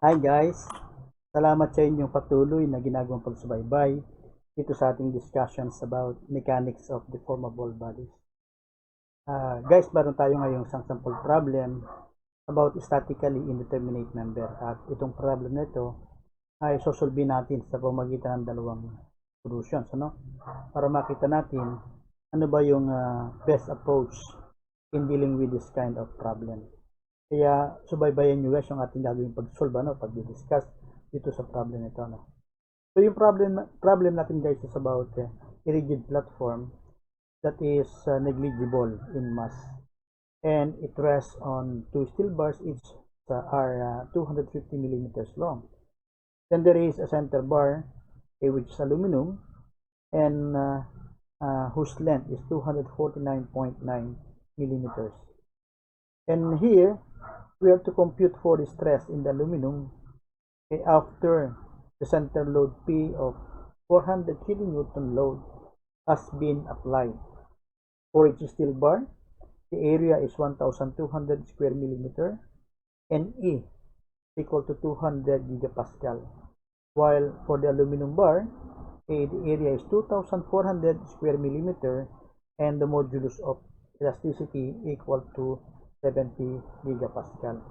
Hi guys! Salamat sa inyong patuloy na ginagawang pagsubaybay dito sa ating discussions about mechanics of deformable bodies. Guys, meron tayo ngayong isang sample problem about statically indeterminate member. At itong problem na ito ay sosolve natin sa pamamagitan ng dalawang solutions. Para makita natin ano ba yung best approach in dealing with this kind of problem. Kaya subaybayan nyo guys yung ating gagawing pag-solve, pag-discuss dito sa problem nito. So yung problem natin guys is about a rigid platform that is negligible in mass, and it rests on two steel bars, each are 250 millimeters long. Then there is a center bar, which is aluminum, and whose length is 249.9 millimeters. And here we have to compute for the stress in the aluminum after the center load P of 400 kilonewton load has been applied. For each steel bar, the area is 1,200 square millimeter and E is equal to 200 gigapascal. While for the aluminum bar, the area is 2,400 square millimeter and the modulus of elasticity equal to 70 gigapascal.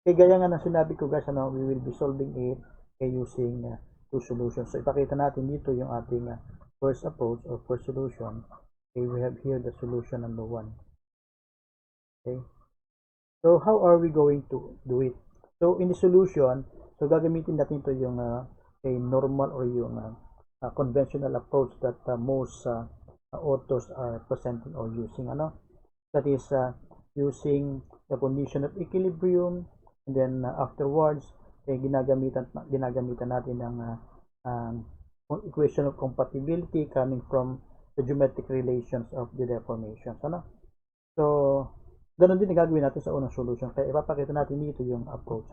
Kaya gaya nga na sinabi ko guys, we will be solving it using two solutions. So ipakita natin dito yung ating first approach or first solution. Okay, we have here the solution number 1. Okay, so how are we going to do it? So in the solution, so gagamitin natin ito yung a normal or yung conventional approach that most authors are presenting or using. That is using the condition of equilibrium, and then afterwards ginagamitan natin ng equation of compatibility coming from the geometric relations of the deformations. So ganun din gagawin natin sa unang solution, kaya ipapakita natin dito yung approach.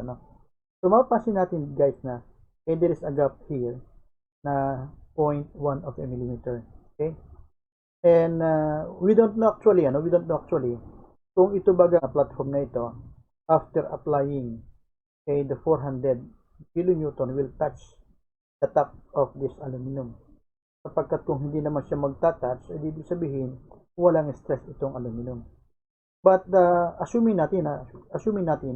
So mapapansin natin guys na there is a gap here na 0.1 of a millimeter. Okay, and we don't know actually kung ito baga platform na ito, after applying the 400 kilonewton will touch the top of this aluminum. Sapagkat kung hindi naman siya magta-touch, ibig sabihin walang stress itong aluminum. But assuming natin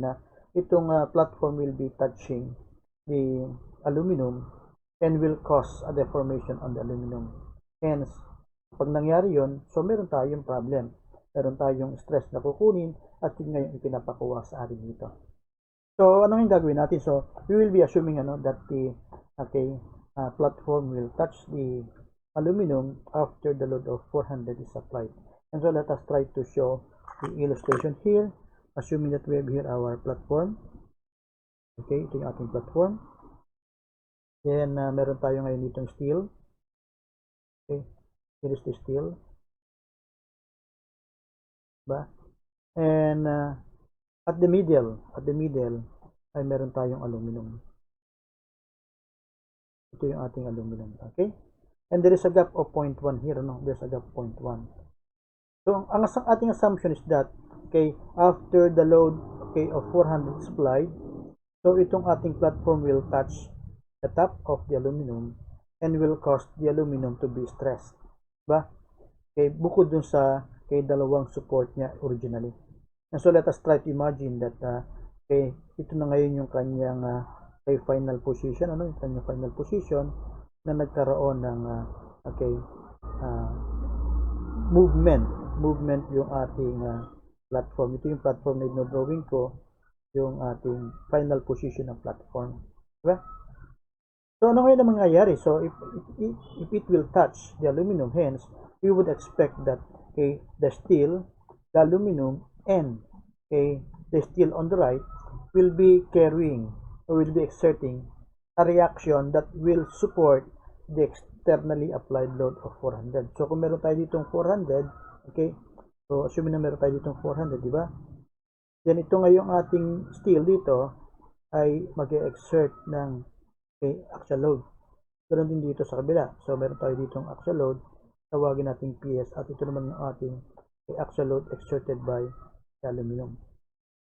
na itong platform will be touching the aluminum and will cause a deformation on the aluminum. Hence, pag nangyari yon, so meron tayong problem. Meron tayong stress na kukunin at yun ngayon ipinapakuha sa atin dito. So, ano yung gagawin natin? So, we will be assuming that the platform will touch the aluminum after the load of 400 is applied. And so, let us try to show the illustration here, assuming that we have here our platform. Okay, ito yung ating platform. Then, meron tayo ngayon ditong steel. Okay, here is the steel. Diba? And at the middle ay meron tayong aluminum. Ito yung ating aluminum. Okay? And there is a gap of 0.1 here. There's a gap of 0.1. So, ang ating assumption is that, after the load, of 400 is applied, so itong ating platform will touch the top of the aluminum and will cause the aluminum to be stressed. Diba? Okay, bukod dun sa dalawang support niya originally. And so let us try to imagine that ito na ngayon yung kanyang final position, yung kanyang final position na nagkaroon ng movement yung ating platform. Ito yung platform na drawing ko, yung ating final position ng platform. Diba? So ano ngayon ang mangyayari? So if it will touch the aluminum, hence we would expect that the steel, the aluminum, and the steel on the right will be carrying or will be exerting a reaction that will support the externally applied load of 400. So kung meron tayo ditong 400, so assuming na meron tayo ditong 400, di ba? Then ito ngayong ating steel dito ay mag-exert ng axial load. Ganun din dito sa kabila. So meron tayo ditong axial load, tawagin natin PS, at ito naman yung ating axial load exerted by the aluminum.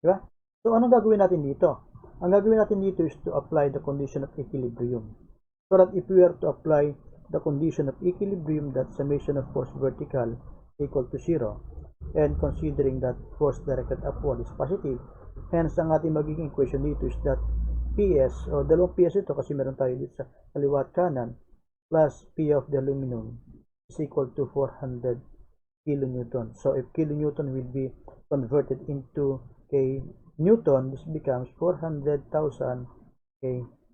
Diba? So anong gagawin natin dito? ang gagawin natin dito is to apply the condition of equilibrium. So that if we are to apply the condition of equilibrium, that summation of force vertical equal to 0, and considering that force directed upward is positive, hence ang ating magiging equation dito is that PS, o dalawang PS ito kasi meron tayo dito sa kaliwa at kanan, plus P of the aluminum is equal to 400 kilonewton. So if kilonewton will be converted into Newton, this becomes 400,000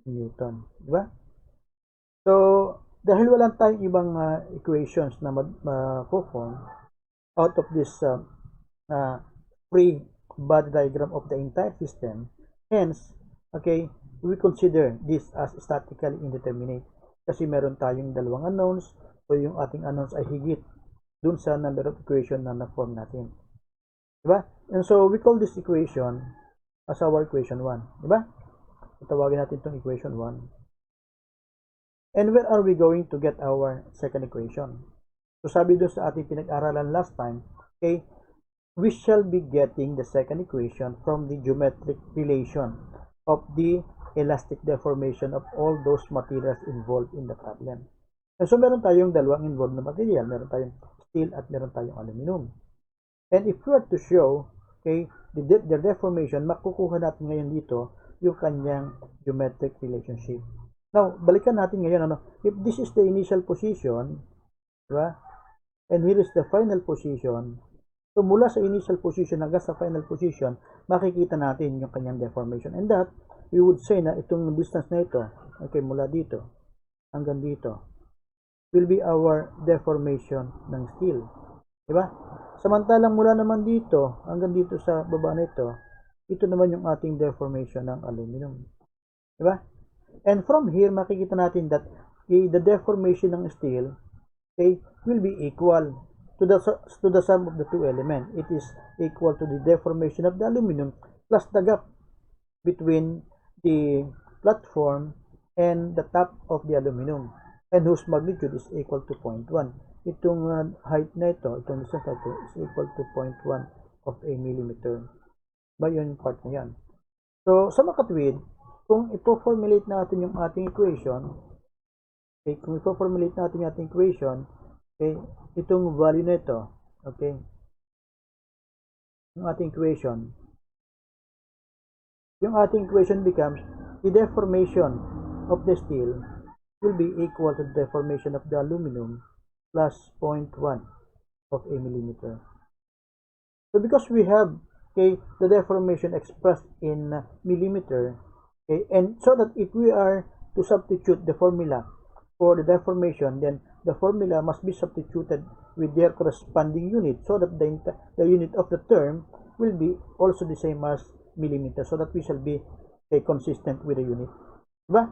Newton. Diba? So, dahil wala tayong ibang equations na ma-form out of this free body diagram of the entire system, hence, we consider this as statically indeterminate. Kasi meron tayong dalawang unknowns, so yung ating unknowns ay higit dun sa number of equation na na-form natin. Diba? And so, we call this equation as our equation 1. Diba? Tawagin natin itong equation 1. And where are we going to get our second equation? So, sabi doon sa ating pinag-aralan last time, we shall be getting the second equation from the geometric relation of the elastic deformation of all those materials involved in the problem. And so, meron tayong dalawang involved na material. Meron tayong steel at meron tayong aluminum. And if we are to show, the deformation, makukuha natin ngayon dito yung kanyang geometric relationship. Now, balikan natin ngayon, if this is the initial position, diba? And here is the final position, so mula sa initial position hanggang sa final position, makikita natin yung kanyang deformation. And that, we would say na itong distance na ito, mula dito hanggang dito, will be our deformation ng steel. Diba? Samantalang mula naman dito hanggang dito sa baba nito, ito naman yung ating deformation ng aluminum. Diba? And from here, makikita natin that the deformation ng steel will be equal to the sum of the two elements. It is equal to the deformation of the aluminum plus the gap between the platform and the top of the aluminum, and whose magnitude is equal to 0.1. Itong height na ito, itong distance na ito, is equal to 0.1 of a millimeter. Ba yun yung part na yan. So, sa makatwid, kung ipo-formulate natin yung ating equation, itong value na ito, yung ating equation becomes the deformation of the steel will be equal to the deformation of the aluminum plus 0.1 of a millimeter. So because we have the deformation expressed in millimeter, and so that if we are to substitute the formula for the deformation, then the formula must be substituted with their corresponding unit, so that the unit of the term will be also the same as millimeter, so that we shall be consistent with the unit. Diba?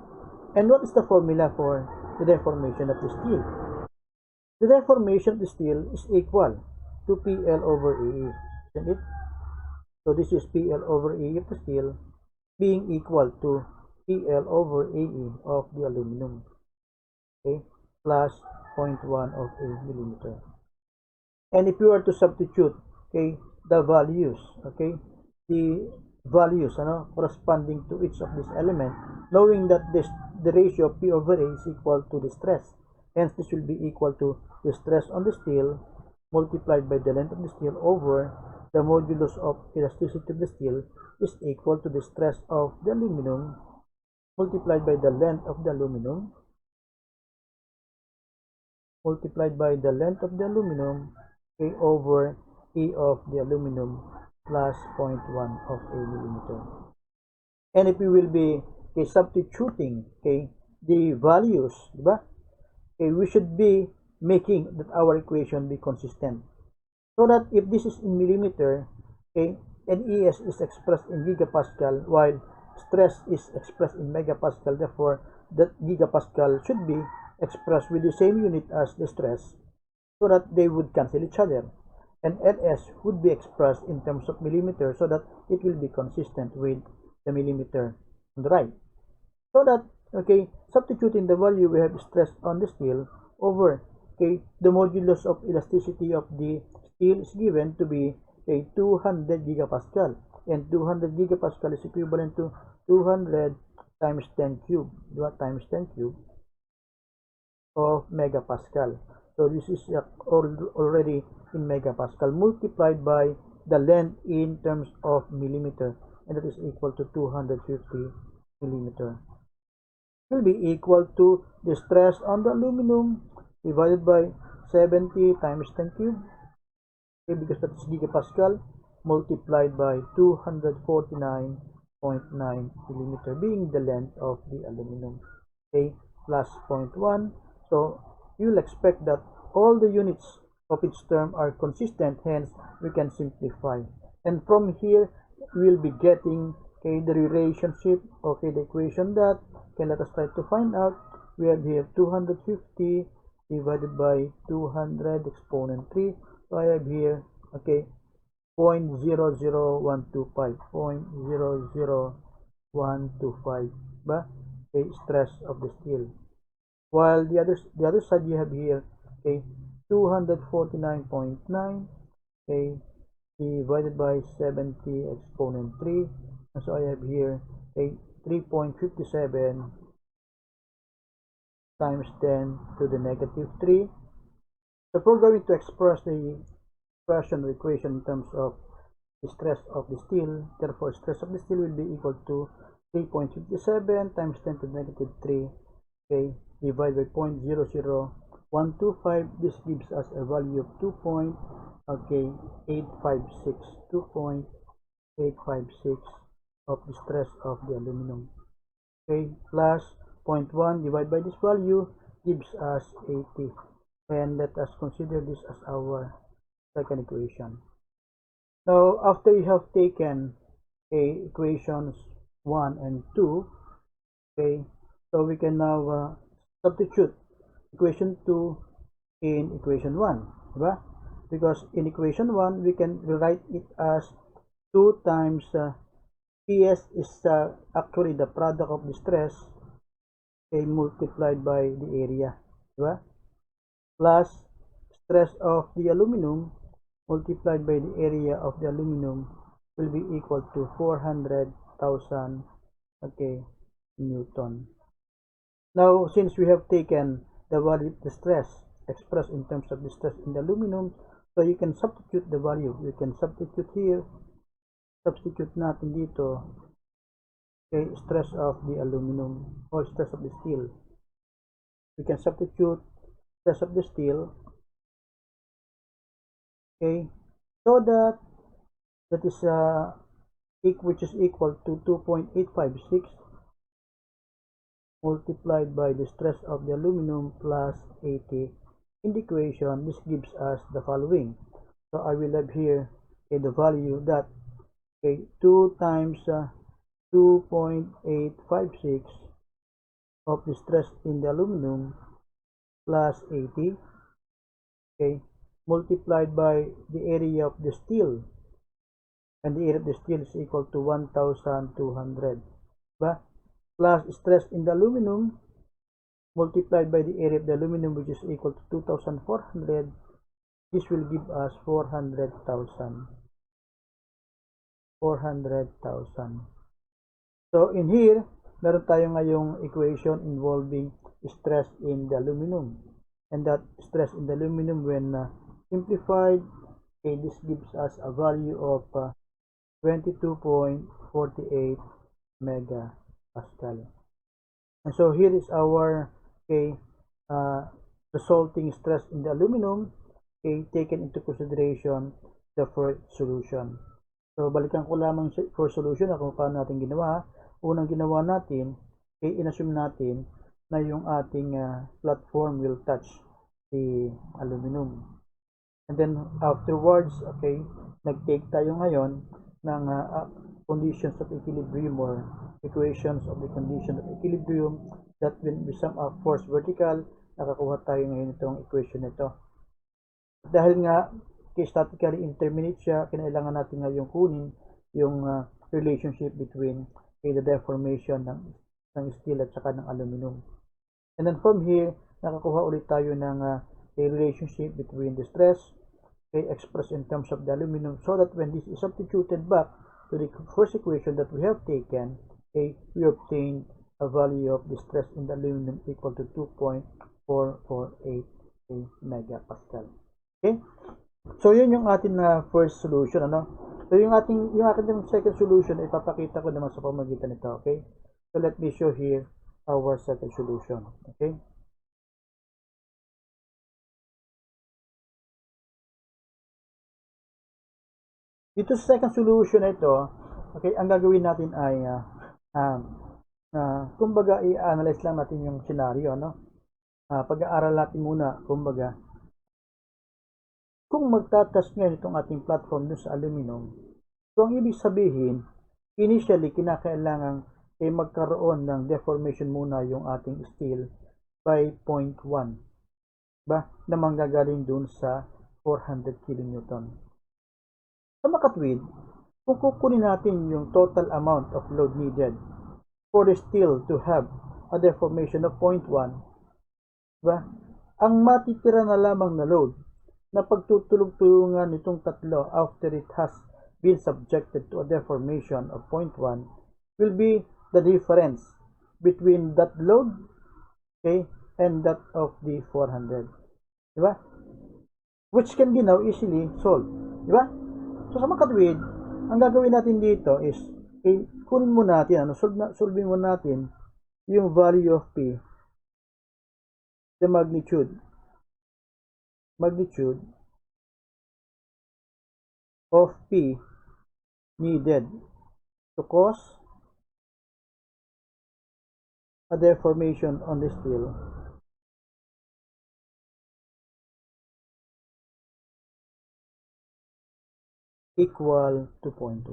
And what is the formula for the deformation of the steel? The deformation of the steel is equal to PL over AE, isn't it? So this is PL over AE of the steel being equal to PL over AE of the aluminum, plus 0.1 of a millimeter. And if you were to substitute, the values, corresponding to each of this element, knowing that the ratio of P over A is equal to the stress, hence this will be equal to the stress on the steel multiplied by the length of the steel over the modulus of elasticity of the steel is equal to the stress of the aluminum multiplied by the length of the aluminum over E of the aluminum plus 0.1 of a millimeter. And if we will be substituting the values, diba? We should be making that our equation be consistent. So that if this is in millimeter, and ES is expressed in gigapascal, while stress is expressed in megapascal, therefore that gigapascal should be expressed with the same unit as the stress, so that they would cancel each other. And LS would be expressed in terms of millimeter, so that it will be consistent with the millimeter on the right. So that, substituting the value we have stress on the steel over, the modulus of elasticity of the steel is given to be 200 gigapascal, and 200 gigapascal is equivalent to 200 times 10 cube, diba? Times 10 cube of megapascal. So this is already in megapascal multiplied by the length in terms of millimeter, and that is equal to 250 millimeter. Will be equal to the stress on the aluminum divided by 70 times 10 cube, okay, because that is gigapascal, multiplied by 249.9 millimeter being the length of the aluminum, okay, plus 0.1. So you'll expect that all the units of each term are consistent, hence we can simplify, and from here we'll be getting, okay, the relationship, okay, the equation that, okay, let us try to find out. We have here 250 divided by 200 exponent 3. So I have here, okay, 0.00125, 0.00125, ba? Okay, stress of the steel. While the other side you have here, okay, 249.9, okay, divided by 70 exponent 3. And so I have here, okay, 3.57 times 10 to the negative 3. So if we're going to express the expression or equation in terms of the stress of the steel, therefore stress of the steel will be equal to 3.57 times 10 to the negative 3, okay, divided by 0.00125. This gives us a value of 2.856 of the stress of the aluminum, okay, plus 0.1 divided by this value gives us 80, and let us consider this as our second equation. Now after we have taken, okay, equations 1 and 2, okay, so we can now substitute equation 2 in equation 1, diba? Because in equation 1 we can rewrite it as 2 times PS is actually the product of the stress, okay, multiplied by the area, diba? Plus stress of the aluminum multiplied by the area of the aluminum will be equal to 400,000, okay, Newton. Now since we have taken the value of the stress expressed in terms of the stress in the aluminum, so you can substitute the value. You can substitute here, substitute natin dito, okay, stress of the aluminum or stress of the steel. We can substitute stress of the steel, okay, so that is which is equal to 2.856 multiplied by the stress of the aluminum plus 80. In the equation, this gives us the following. So I will have here, okay, the value that, okay, 2 times 2.856 of the stress in the aluminum plus 80, okay, multiplied by the area of the steel, and the area of the steel is equal to 1,200, but plus stress in the aluminum multiplied by the area of the aluminum, which is equal to 2,400. This will give us 400,000. So in here, meron tayo ngayong equation involving stress in the aluminum, and that stress in the aluminum when simplified, okay, this gives us a value of 22.48 megapascal. And so here is our, okay, resulting stress in the aluminum, okay, taken into consideration the first solution. So balikan ko lamang for solution na kung paano natin ginawa. Unang ginawa natin, okay, inassume natin na yung ating platform will touch the aluminum. And then afterwards, okay, nag-take tayo ngayon ng conditions of equilibrium or equations of the condition of equilibrium that when we sum up force vertical, nakakuha tayo ngayon itong equation nito. Dahil nga statically indeterminate siya, kinailangan natin ngayon kunin yung relationship between, okay, the deformation ng steel at saka ng aluminum. And then from here, nakakuha ulit tayo ng a relationship between the stress, okay, expressed in terms of the aluminum, so that when this is substituted back to the first equation that we have taken, okay, we obtained a value of the stress in the aluminum equal to 2.448 megapascal. Okay? So, yun yung ating first solution, ano? So, yung ating second solution, ipapakita ko naman sa pamagitan nito, okay? So, let me show here our second solution, okay? Dito sa second solution na ito, okay, ang gagawin natin ay, kumbaga, i-analyze lang natin yung scenario, no? Pag-aaral natin muna, kumbaga, kung magtatas ngayon itong ating platform dun sa aluminum, so ang ibig sabihin, initially, kinakailangan magkaroon ng deformation muna yung ating steel by 0.1, ba? Na manggagaling dun sa 400 kN. Sa makatwid, kung kukunin natin yung total amount of load needed for the steel to have a deformation of 0.1, ba? Ang matitira na lamang na load na pagtutulog-tulungan nitong tatlo after it has been subjected to a deformation of 0.1 will be the difference between that load, okay, and that of the 400. Diba? Which can be now easily solved. Diba? So, sa makatwid, ang gagawin natin dito is, okay, kunin mo natin, solving mo natin yung value of P, the magnitude of P needed to cause a deformation on the steel equal to 0.1.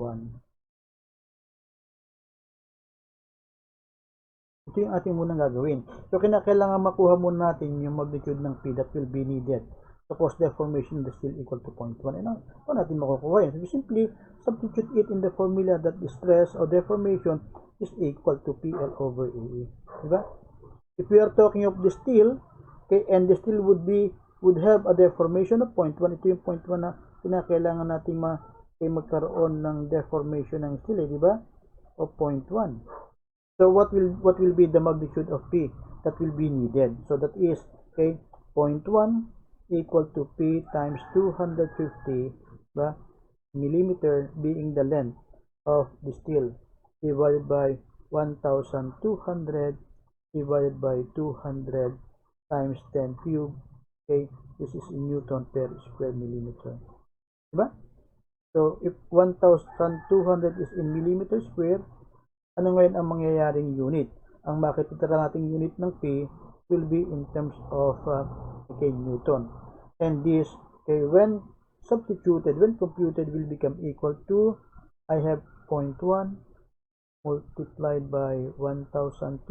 Ito yung ating munang gagawin. So, kailangan makuha muna natin yung magnitude ng P that will be needed to cause deformation of the steel equal to 0.1. Ano natin makukuha yun? So, we simply substitute it in the formula that the stress or deformation is equal to PL over AE. Diba? If we are talking of the steel, okay, and the steel would have a deformation of 0.1, ito yung 0.1 na kinakailangan natin magkaroon ng deformation ng steel, di ba? Of 0.1. So what will be the magnitude of P that will be needed? So that is, okay, 0.1 equal to P times 250 millimeter being the length of the steel divided by 1,200 divided by 200 times 10 cube. Okay, this is in Newton per square millimeter. Diba? So if 1,200 is in millimeter square, ano ngayon ang mangyayaring unit? Ang makikita nating unit ng P will be in terms of Newton. And this, okay, when computed, will become equal to, I have 0.1 multiplied by 1,200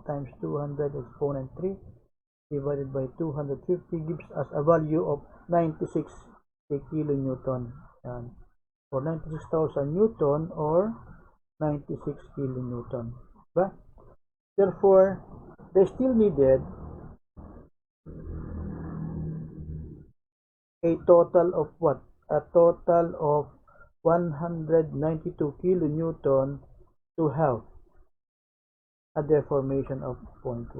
times 200 exponent 3 divided by 250 gives us a value of 96 kilonewton. Yan. Or 96,000 Newton or 96 kilonewton. Diba? Therefore, they still needed a total of what? A total of 192 kilonewton to have a deformation of 0.1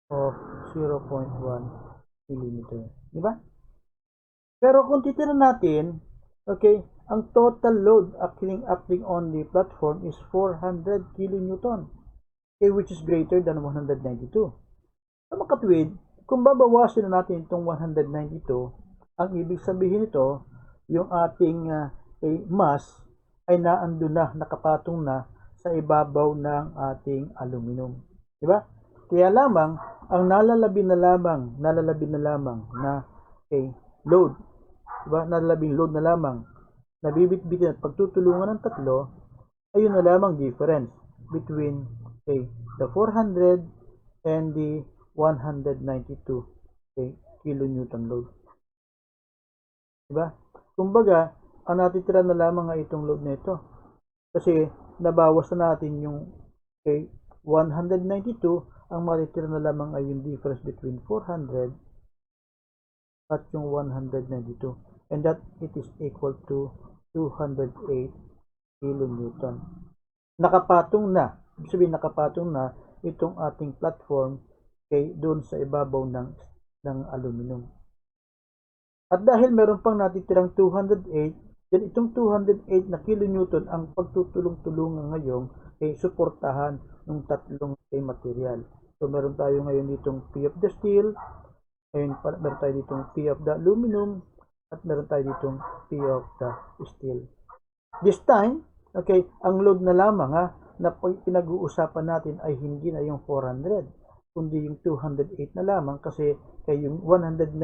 of 0.1 millimeter. Diba? Pero kung titira natin, okay, ang total load acting on the platform is 400 kilonewton, okay, which is greater than 192. Sa makatwid, kung babawasin na natin itong 192, ang ibig sabihin nito, yung ating mass ay naandun na, nakapatong na sa ibabaw ng ating aluminum. Diba? Kaya lamang, ang nalalabi na lamang na load, diba? Nalalabing load na lamang, nabibit-bitin at pagtutulungan ng tatlo, ayun na lamang difference between the 400 and the 192 kilonewton load. Diba? Kumbaga, ang natitira na lamang ay itong load na ito. Kasi nabawas na natin yung 192, ang matitira na lamang ay yung difference between 400 at yung 192. And that it is equal to 208 kilonewton. Nakapatong na, ibig sabihin nakapatong na itong ating platform doon sa ibabaw ng aluminum. At dahil meron pang natitirang 208, then itong 208 na kilonewton ang pagtutulong-tulungan ngayon suportahan ng tatlong material. So meron tayo ngayon ditong P of the steel, meron tayo ditong P of the aluminum, at meron tayo ditong P of the steel. This time, okay, ang load na lamang na pinag-uusapan natin ay hindi na yung 400, kundi yung 208 na lamang kasi yung 192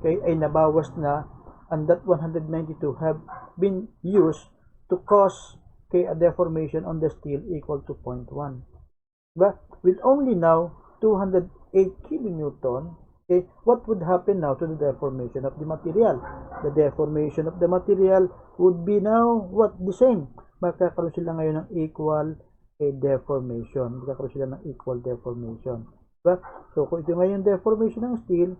ay nabawas na, and that 192 have been used to cause a deformation on the steel equal to 0.1. But with only now 208 kilonewton, what would happen now to the deformation of the material? The deformation of the material would be now what? The same. Magkakaroon sila ngayon ng equal deformation. Magkakaroon sila ng equal deformation. Diba? So kung ito ngayon deformation ng steel,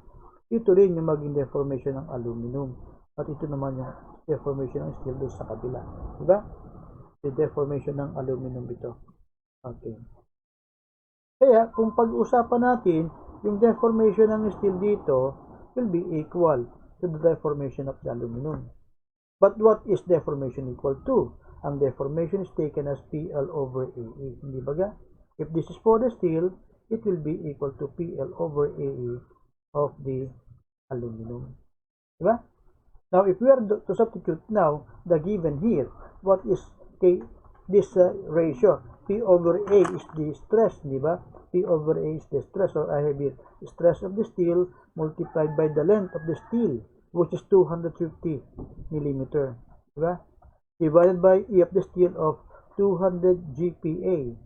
ito rin yung maging deformation ng aluminum. At ito naman yung deformation ng steel doon sa kabila. Diba? The deformation ng aluminum ito. Okay. Kaya kung pag-usapan natin, yung deformation ng steel dito will be equal to the deformation of the aluminum. But what is deformation equal to? Ang deformation is taken as PL over AE. Hindi ba ga? If this is for the steel, it will be equal to PL over AE of the aluminum. Diba? Now, if we are to substitute now the given here, what is this ratio? P over A is the stress, diba? P over A is the stress, or I have it stress of the steel multiplied by the length of the steel, which is 250 millimeter, diba? Divided by E of the steel of 200 GPa.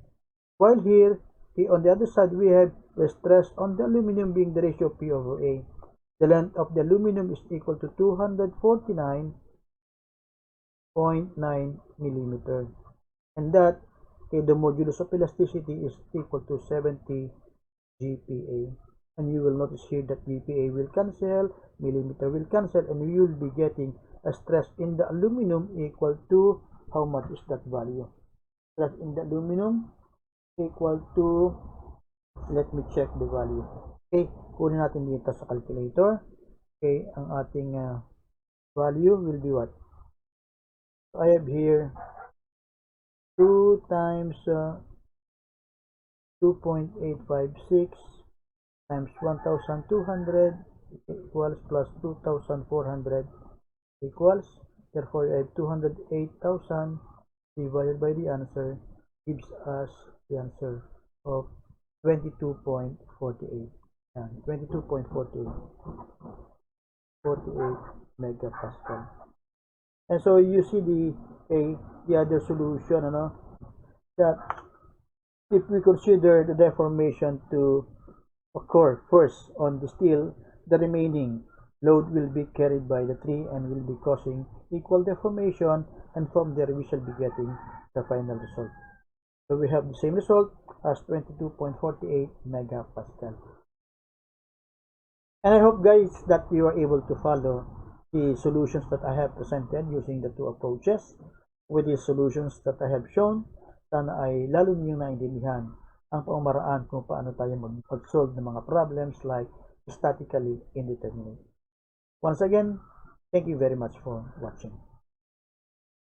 While here, on the other side, we have the stress on the aluminum being the ratio P over A. The length of the aluminum is equal to 249.9 millimeter. And that, the modulus of elasticity is equal to 70 GPa. And you will notice here that GPa will cancel, millimeter will cancel, and you will be getting a stress in the aluminum equal to, how much is that value? Stress in the aluminum equal to, let me check the value. Okay, kunin natin dito sa calculator. Okay, ang ating value will be what? So I have here 2 times 2.856 times 1,200 equals plus 2,400 equals, therefore I have 208,000 divided by the answer gives us the answer of 22.48. 22.48 megapascal. And so you see the other solution, that if we consider the deformation to occur first on the steel, the remaining load will be carried by the tree and will be causing equal deformation, and from there we shall be getting the final result. So we have the same result as 22.48 megapascal. And I hope, guys, that you are able to follow the solutions that I have presented using the two approaches. With these solutions that I have shown, sana ay lalo niyong naintindihan ang pamamaraan kung paano tayo mag-solve ng mga problems like statically indeterminate. Once again, thank you very much for watching.